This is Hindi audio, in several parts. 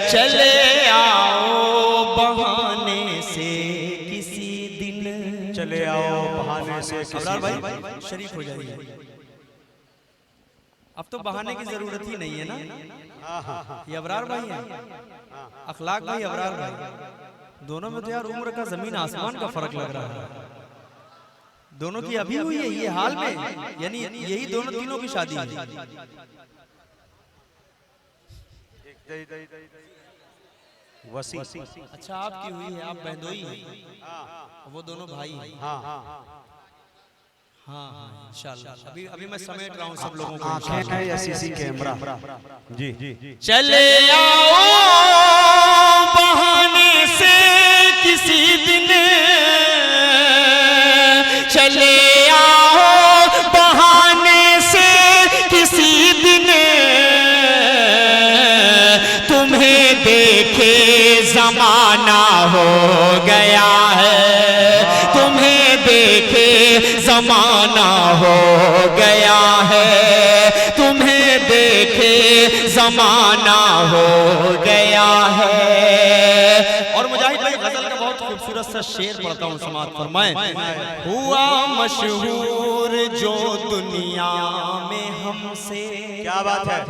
चले आओ बहाने से किसी दिन, चले आओ बहाने से। अबरार भाई शरीफ हो जाइए, अब तो बहाने की जरूरत ही नहीं है ना। ये अबरार भाई है, अखलाक भाई, अबरार भाई, दोनों में तो यार उम्र का जमीन आसमान का फर्क लग रहा है। दोनों की अभी हुई है ये हाल में, यानी यही दोनों तीनों की शादी है। वसी। अच्छा आपकी हुई है, आप बहनोई हैं, वो दोनों भाई हैं। हाँ इंशाल्लाह। अभी मैं समेट रहा हूँ सब लोगों को। आंखें हैं या सीसी कैमरा? जी जी। चले आओ बहाने से किसी दिन, चले आओ बहाने से किसी दिन, तुम्हें देखे जमाना हो गया है, तुम्हें देखे जमाना हो गया है, तुम्हें देखे जमाना हो गया है। और मुजाहिद भाई गजल का बहुत खूबसूरत सा शेर पढ़ता हूँ, समाअत फरमाएं। हुआ मशहूर जो दुनिया में हमसे, क्या बात है,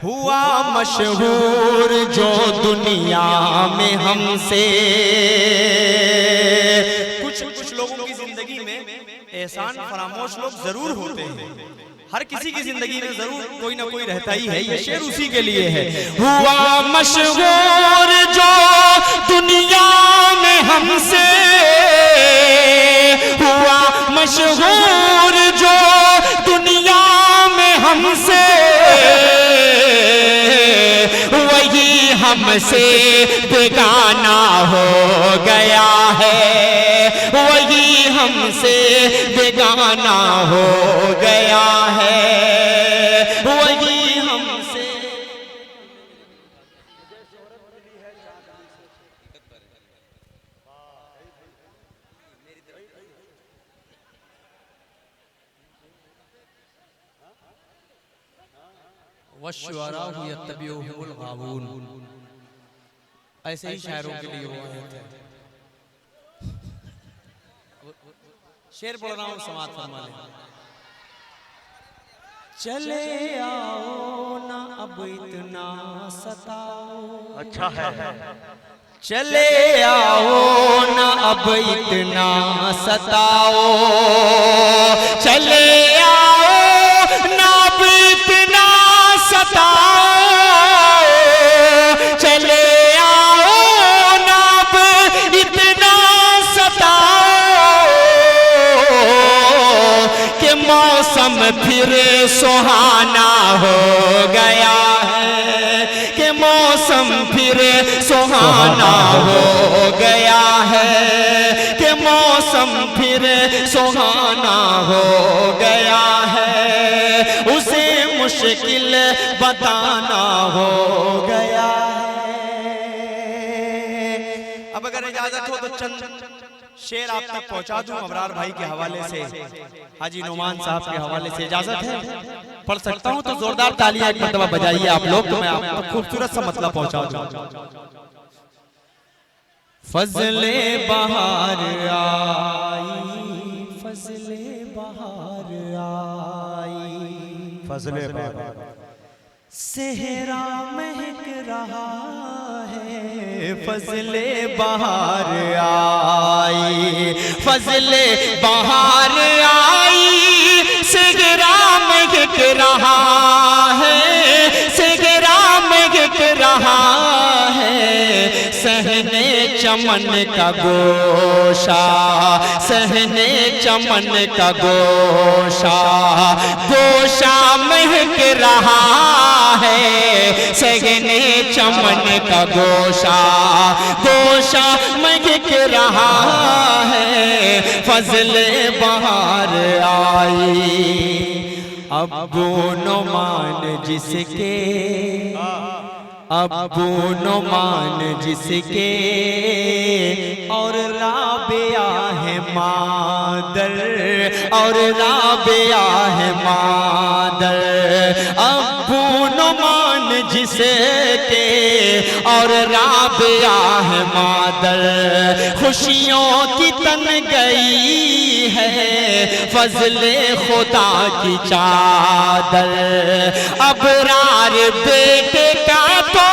हुआ मशहूर जो दुनिया में हमसे। कुछ लोगों की जिंदगी में एहसान फरामोश लोग जरूर होते हैं, हर किसी की जिंदगी में जरूर कोई ना कोई रहता ही है। ये शेर उसी के लिए है। हुआ मशहूर जो दुनिया में हमसे, हुआ मशहूर जो दुनिया में हमसे, वही हमसे बेगाना हो गया है, वही हमसे बेगाना हो गया है, वही हमसे। वश्शुअराउ यत्तबिउहुमुल गावून, ऐसे ही शायरों के लिए वो आयत है। शेर पढ़ रहा हूँ, समाअत फरमा लें। चले आओ ना अब इतना सताओ, अच्छा है, चले आओ ना अब इतना सताओ, चले आओ ना अब इतना सताओ, चले आओ ना अब इतना सताओ, कि मौसम फिर सुहाना हो गया है, कि मौसम फिर सुहाना हो गया है, कि मौसम फिर सुहाना हो गया है, उसे मुश्किल बताना हो गया है। अब अगर इजाजत हो तो चंद शेर आप तक पहुंचा दूं अबरार भाई के हवाले से, हाजी नुमान साहब के हवाले से। इजाजत है, पढ़ सकता हूं तो जोरदार तालियां एक मरतबा बजाइए आप लोग, तो मैं आपको खूबसूरत सा मतलब पहुंचा दूं। फजले बहार आई, फजले बहार आई, फजले बहार, सेहरा महक रहा है, फजले बहार आई, फजले बहार आई, सेहरा महक रहा है, सेहरा महक रहा है, सहने चमन का गोशा, सहने चमन का गोशा, गोशा महक रहा है, सहने चमन का गोशा, गोशा महक रहा है, फजले बहार आई। अब्बू नुमान जिसके, अब्बू नुमान जिसके, और राबिया है मादर, और राबिया है मादर, अब्बू नुमान जिसे के और राबिया है मादर, खुशियों की तन गई है फजले खुदा की चादर। अबरार बेटे का तो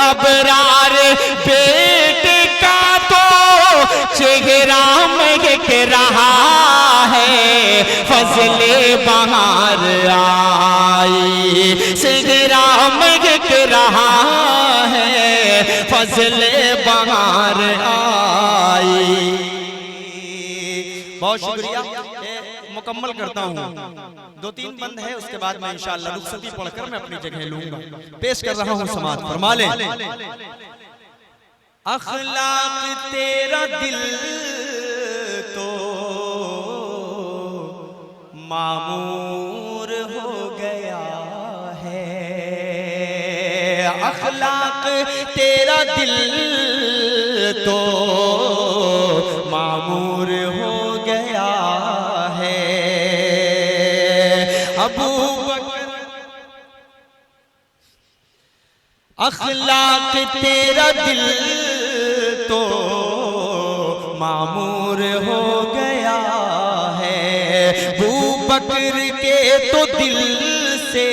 अबरार बेटे का तो चेहरा महक रहा है फजले बहार आई, चेहरा महक रहा है फजले बहार आई। बहुत शुक्रिया। मुकम्मल करता हूँ, 2-3 बंद है, उसके बाद मैं इंशाअल्लाह रुखसती पढ़कर मैं अपनी जगह लूंगा। पेश कर रहा हूँ समाज फरमा ले। अखलाक तेरा दिल तो मामूर हो गया है, अखलाक तेरा दिल तो मामूर हो गया है। अबू बकर अखलाक तेरा दिल तो मामूर हो गया है, अबू बकर के तो दिल से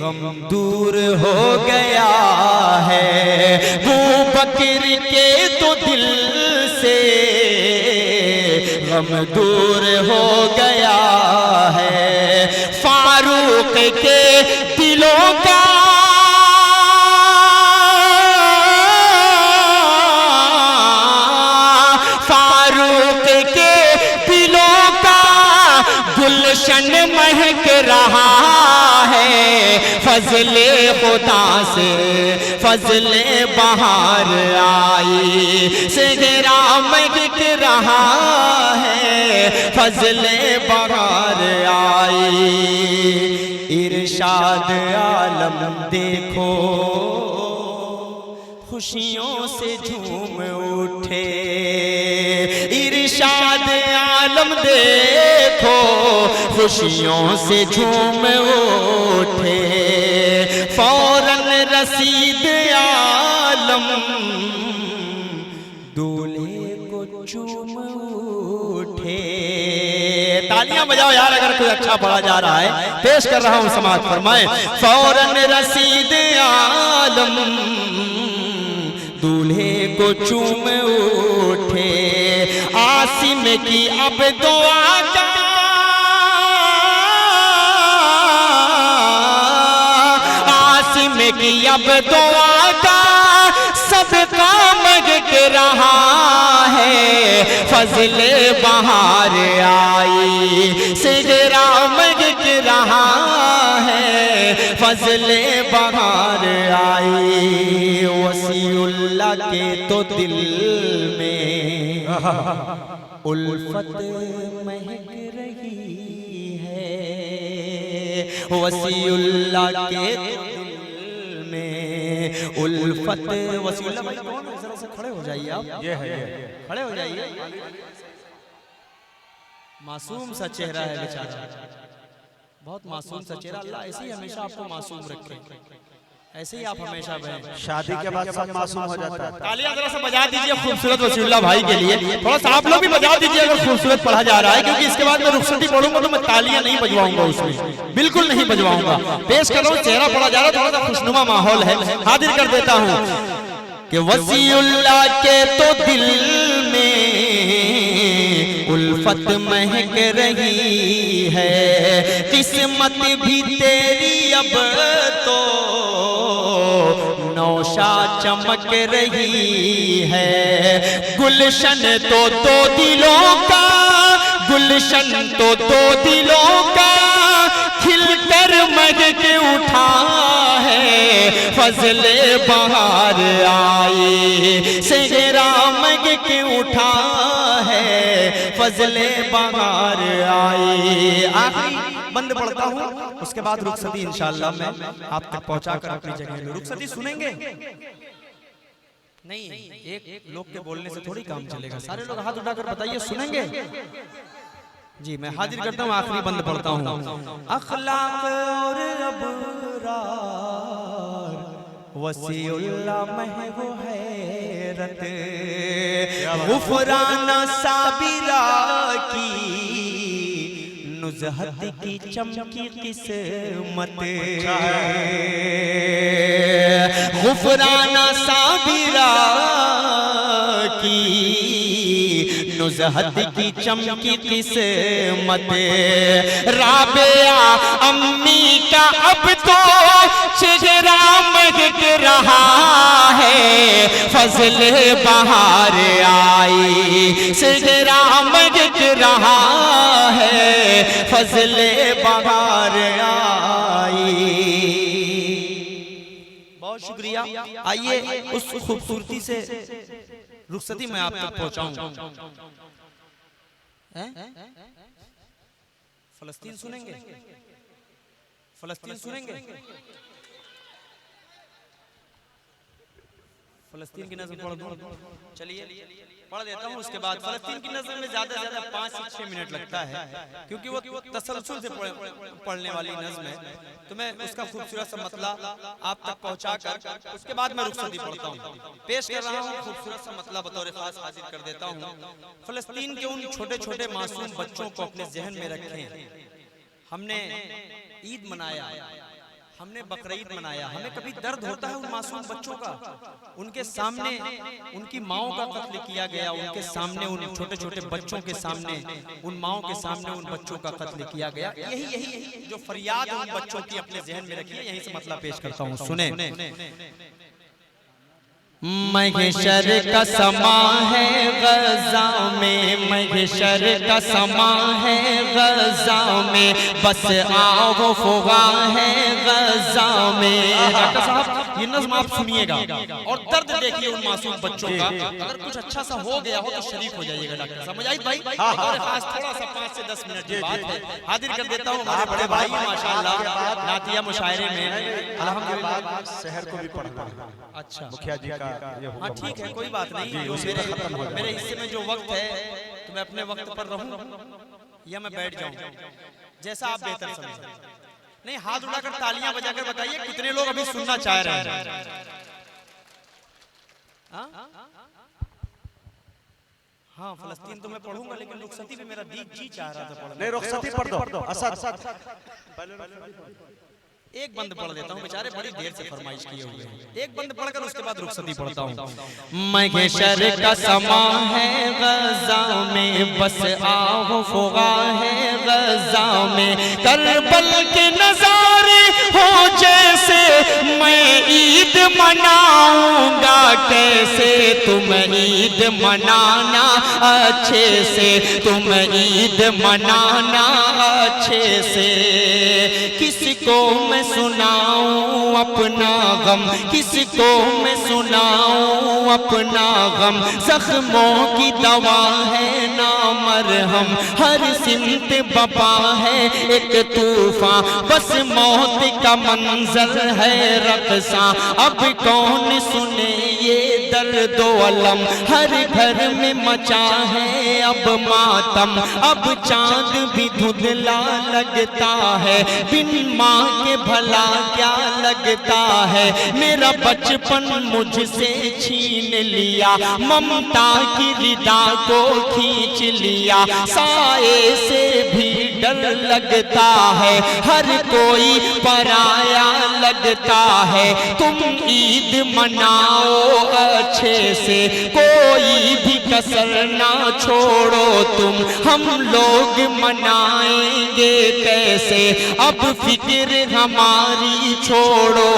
गम दूर हो गया है, अबू बकर के तो दिल से गम दूर हो गया है। फारूक के दिलों का गुलशन महक रहा है फजले खुदा से फजले बहार आई, चेहरा महक रहा है फजले बहार आई। इरशाद आलम देखो खुशियों से झूम उठे, इरशाद आलम देखो खुशियों से झूम उठे, फौरन रसीद आलम दूल्हे को चूम उठे। तालियां बजाओ यार अगर कोई अच्छा पढ़ा जा रहा है। पेश कर रहा हूं समाज फरमाए। फौरन रसीद आलम दूल्हे को चूम उठे, आसिम की अब दुआ का आसिम की अब दुआ का सबका महक रहा है फजले बहार आई, चेहरा महक रहा है फजले बहार आई। वसीउल्लाह के तो दिल में उल्फत महक रही है, वसीउल्लाह के तो दिल में उल्फत। वसीउल्लाह भाई कौन है? जरा से खड़े हो जाइए आप, ये है खड़े हो जाइए। मासूम सा चेहरा है बेचारा, बहुत मासूम सा चेहरा। अल्लाह ऐसे ही हमेशा आपको मासूम रखे, ऐसे ही आप हमेशा बने। शादी के बाद सब मासूम हो जाता है। तालियां जरा से बजा दीजिए खूबसूरत वसीउल्लाह भाई के लिए। थोड़ा सा आप लोग भी बजा दीजिए अगर खूबसूरत पढ़ा जा रहा है, क्योंकि इसके बाद मैं रुखसती पढ़ूंगा तो मैं तालियां नहीं बजवाऊंगा, उसमें बिल्कुल नहीं बजवाऊंगा। पेश कर रहा हूँ, चेहरा पढ़ा जा रहा है, थोड़ा सा खुशनुमा माहौल है, हाजिर कर देता हूँ कि वसीउल्लाह के तो दिल में उल्फत महक रही है, किस्मत भी तेरी अब तो नौशा चमक रही है। गुलशन तो दो दिलों का, गुलशन तो दो दिलों का खिलकर महक उठा है फजले बहार आई, सेहरा महक उठा है फजले बहार आई। आखिरी बंद पढ़ता हूँ, उसके बाद रुखसती इंशाअल्लाह मैं आप तक पहुंचाकर अपनी जगह लूं। रुखसती सुनेंगे? नहीं, एक लोग के बोलने से थोड़ी काम चलेगा। सारे लोग हाथ उठाकर बताइए, सुनेंगे? जी मैं हाजिर करता हूँ, आखिरी बंद पढ़ता हूँ। अखलाक और अबरार वसीउल्लाह महबू हैरत गुफराना साबिरा की नुज़हत की चमकी किस्मत गुफराना साबिरा की नुज़हत की चमकी किस्मत राबिया अम्मी का अब तो चेहरा महक रहा है फजल बहार आई चेहरा महक रहा है फजल बहार आई। बहुत शुक्रिया। आइए उस खूबसूरती से रुखसती मैं आप तक पहुंचाऊं। फलस्तीन सुनेंगे, फलस्तीन सुनेंगे, फलस्तीन की नज़र पढ़ दूं। चलिए पढ़ देता हूँ, उसके बाद फलस्तीन की नज़र में ज्यादा से ज्यादा 5 से 6 मिनट लगता है, क्योंकि वो तसलसल से पढ़ने वाली नज़्म है, तो मैं उसका खूबसूरत सा मतला आप तक पहुँचा कर उसके बाद मैं रुखसती पढ़ता हूँ। पेश कर रहा हूँ खूबसूरत सा मतला बतौर खास हाजिर कर देता हूँ। फलस्तीन के उन छोटे छोटे मासूम बच्चों को अपने जहन में रखें। हमने ईद मनाया, हमने बकरीद मनाया, हमें कभी दर्द होता है उन मासूम बच्चों का? उनके सामने उनकी माओं का कत्ल किया गया, उनके सामने उन छोटे छोटे बच्चों के सामने उन माओं के सामने उन बच्चों का कत्ल किया गया। यही जो फरियाद उन बच्चों की अपने जहन में रखी है, यहीं से मतलब पेश करता हूँ, सुने। महशर का समा है गज़ा में, महशर का समा है गज़ा में, बस आओ फुगा है गज़ा में। डॉक्टर साहब ये नज़्म आप सुनिएगा और दर्द देखिए उन मासूम बच्चों का। अगर कुछ अच्छा सा हो गया हो तो शरीक हो जाइएगा डॉक्टर साहब। मुजाहिद भाई और खास थोड़ा सा 5 से 10 मिनट की बात है, हाजिर कर देता हूँ हमारे बड़े भाई माशाअल्लाह नातिया मुशायरे में अल्हम्दुलिल्लाह शहर को भी पढ़ना। अच्छा मुखिया जी का हाँ ठीक है, कोई बात नहीं। मेरे हिस्से में जो वक्त है तो मैं अपने वक्त पर रहूं या मैं बैठ जाऊं, जैसा आप बेहतर समझें। नहीं, हाथ उठाकर तालियां बजाकर बताइए कितने लोग अभी सुनना चाह रहे हैं। हाँ फलस्तीन तो मैं पढ़ूंगा, लेकिन रुखसती भी मेरा जी चाह रहा था पढ़ने। नहीं रुखसती पढ़ दो। असद एक बंद पढ़ देता हूँ, बेचारे बड़ी देर से फरमाइश किए हुए हैं। एक बंद पढ़कर उसके बाद रुखसती पढ़ता हूँ। महशर का समा है गज़ा में, बस आओ फुगा है गज़ा में, करबल के नज़ारे हो जैसे मैं ईद मनाऊंगा कैसे, तुम ईद मनाना अच्छे से, तुम ईद मनाना अच्छे से। किसको मैं सुनाऊं अपना गम, किसको मैं सुनाऊं अपना गम, जख्मों की दवा है ना मरहम, हर सिमत बपा है एक तूफान, बस मौत का मंजर है रक़्सा, अब कौन सुने ये दर्द अलम, हर घर में मचा है अब मातम, अब चांद भी धुंधला लगता है, बिन माँ के भला क्या लगता है, मेरा बचपन मुझसे छीन लिया, ममता की रिदा को खींच लिया, साए से भी डर लगता है, हर कोई पराया लगता है, तुम ईद मनाओ अच्छे से, कोई भी कसर ना छोड़ो तुम, हम लोग मनाएंगे कैसे, अब फिक्र हमारी छोड़ो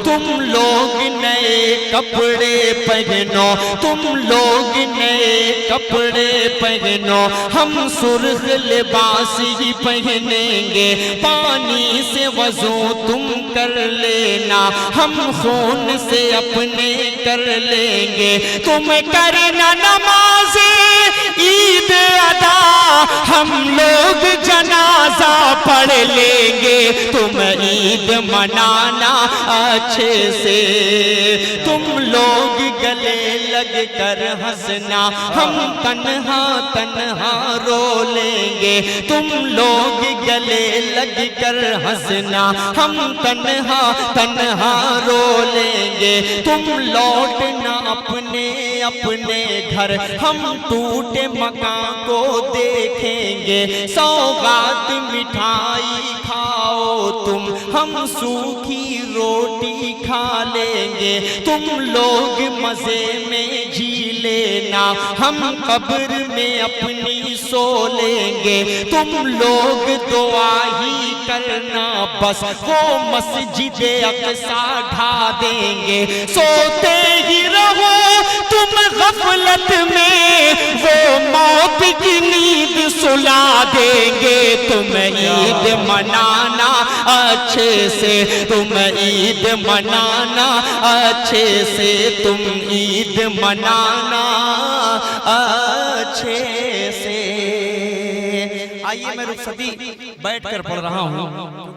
तुम लोग नए कपड़े पहनो, तुम लोग नए कपड़े पहनो, हम सुर्ख लिबास ही पहनेंगे, पानी से वज़ू तुम कर लेना, हम खून से अपने कर लेंगे, तुम करना नमाज ईद अदा, हम लोग जनाजा पढ़ लेंगे, तुम ईद मनाना अच्छे से। तुम लोग गले लग कर हंसना, हम तन्हा तन्हा रो लेंगे। तुम लोग गले लग कर हंसना, हम तन्हा तन्हा रो लेंगे। तुम लौटना अपने अपने घर, हम टूटे मकान को देखेंगे। सौगात मिठाई खाओ तुम, हम सूखी रोटी खा लेंगे। तुम लोग मजे में जी लेना, हम कब्र में अपनी सो लेंगे। तुम लोग दुआ ही करना, बस वो मस्जिद अक्सा ढा देंगे। सोते ही रहो तुम गफलत में, वो मौत की नींद सुला देंगे। तुम ईद मनाना अच्छे से, तुम ईद मनाना अच्छे से, तुम ईद मनाना अच्छे से। आइए मैं रुखसती बैठ कर पढ़ रहा हूँ।